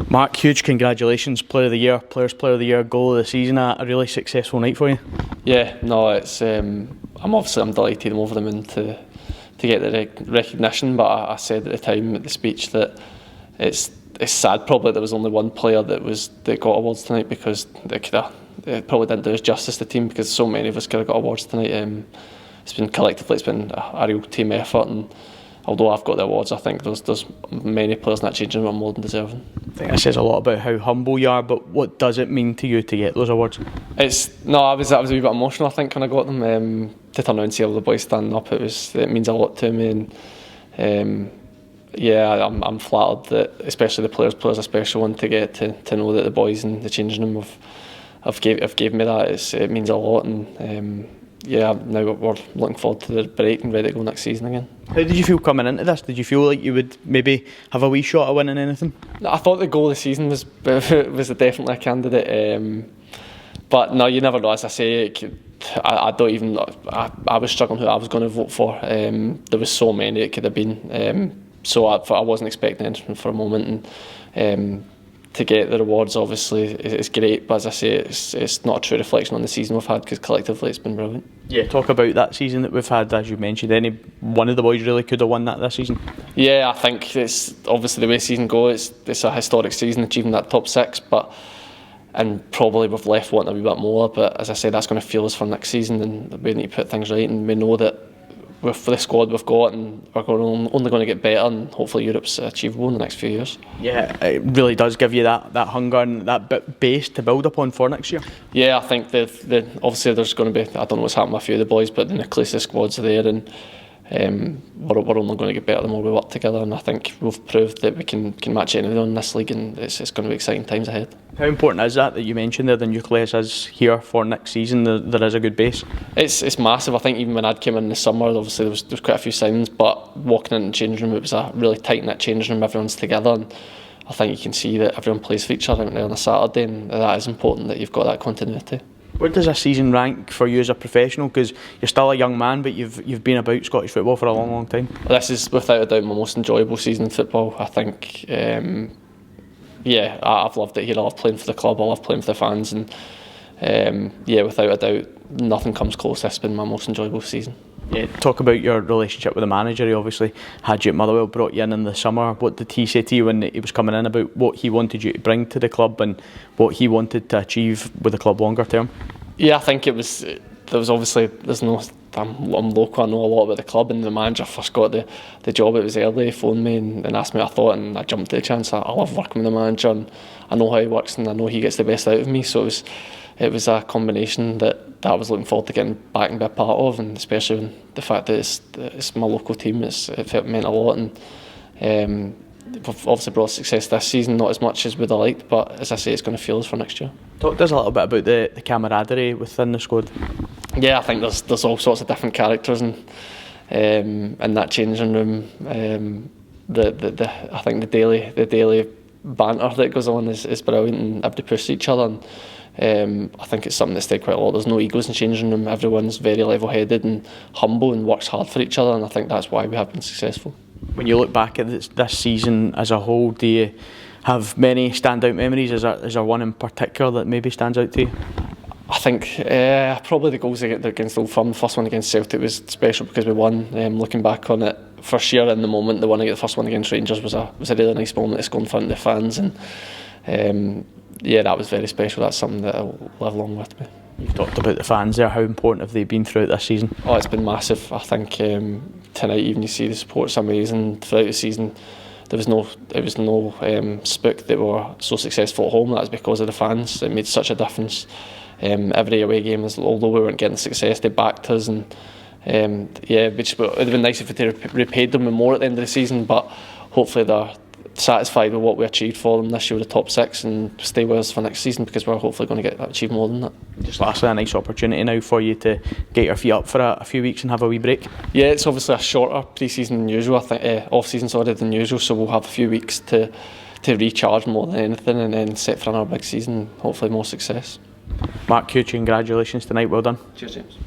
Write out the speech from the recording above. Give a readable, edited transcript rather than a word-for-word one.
Mark, huge congratulations, Player of the Year, Players Player of the Year, goal of the season, a really successful night for you. Yeah, no, it's I'm delighted, I'm over the moon to get the recognition, but I said at the time at the speech that it's sad probably there was only one player that got awards tonight, because it probably didn't do us justice, the team, because so many of us could have got awards tonight. It's been a real team effort, and although I've got the awards, I think there's many players in that changing room more than deserving. I think that says a lot about how humble you are, but what does it mean to you to get those awards? I was a wee bit emotional, I think, when I got them. To turn around and see all the boys standing up, it means a lot to me, and I'm flattered that especially the players a special one, to get to know that the boys in the changing room have gave me that. It means a lot, and now we're looking forward to the break and ready to go next season again. How did you feel coming into this? Did you feel like you would maybe have a wee shot at winning anything? I thought the goal of the season was definitely a candidate, but no, you never know. As I say, I was struggling who I was going to vote for. There was so many it could have been, so I wasn't expecting anything for a moment, and to get the rewards obviously is great, but as I say, it's not a true reflection on the season we've had, because collectively it's been brilliant. Yeah, talk about that season that we've had. As you mentioned, any one of the boys really could have won that this season. Yeah, I think it's obviously the way season goes. It's a historic season, achieving that top six, and probably we've left wanting a wee bit more, but as I say, that's going to fuel us for next season, and we need to put things right, and we know that with the squad we've got, and we're only going to get better, and hopefully Europe's achievable in the next few years. Yeah, it really does give you that hunger and that base to build upon for next year. Yeah, I think obviously there's going to be, I don't know what's happened with a few of the boys, but the nucleus of squads are there, and we're only going to get better the more we work together, and I think we've proved that we can match anyone in this league, and it's going to be exciting times ahead. How important is that you mentioned there, the nucleus is here for next season, there is a good base? It's massive. I think even when I'd came in the summer, obviously there was quite a few signings, but walking into the changing room, it was a really tight-knit changing room, everyone's together, and I think you can see that everyone plays for each other out there on a Saturday, and that is important, that you've got that continuity. Where does a season rank for you as a professional? Because you're still a young man, but you've been about Scottish football for a long, long time. This is without a doubt my most enjoyable season in football. I think, I've loved it here. I love playing for the club. I love playing for the fans, and without a doubt, nothing comes close. This has been my most enjoyable season. Yeah, talk about your relationship with the manager. He obviously had you at Motherwell, brought you in the summer. What did he say to you when he was coming in about what he wanted you to bring to the club and what he wanted to achieve with the club longer term? Yeah, I think I'm local, I know a lot about the club, and the manager first got the job, it was early. He phoned me and asked me what I thought, and I jumped at the chance. I love working with the manager, and I know how he works, and I know he gets the best out of me, so it was a combination that I was looking forward to getting back and be a part of, and especially when the fact that it's my local team, it meant a lot, and we've obviously brought success this season, not as much as we'd have liked, but as I say, it's going to fuel us for next year. Talk to us a little bit about the camaraderie within the squad. Yeah, I think there's all sorts of different characters in that changing room. I think the daily banter that goes on is brilliant, and everybody pushes each other, and I think it's something that's stayed quite a lot. There's no egos in the changing room. Everyone's very level-headed and humble and works hard for each other, and I think that's why we have been successful. When you look back at this season as a whole, do you have many standout memories? Is there one in particular that maybe stands out to you? I think probably the goals against Old Firm. The first one against Celtic was special because we won. Looking back on it, for sure in the moment, the first one against Rangers was a really nice moment to score in front of the fans, and that was very special. That's something that I'll live along with me. You've talked about the fans there. How important have they been throughout this season? Oh, it's been massive. I think tonight, even you see the support's amazing. Throughout the season, it was no spook that we were so successful at home. That was because of the fans. It made such a difference. Every away game, although we weren't getting success, they backed us, and it would have been nice if we repaid them more at the end of the season, but hopefully they're satisfied with what we achieved for them this year with the top six, and stay with us for next season, because we're hopefully going to achieve more than that. Just lastly, a nice opportunity now for you to get your feet up for a few weeks and have a wee break. Yeah, it's obviously a shorter pre-season than usual, I think, off-season than usual, so we'll have a few weeks to recharge more than anything, and then set for another big season, hopefully more success. Mark, huge congratulations tonight, well done. Cheers, James.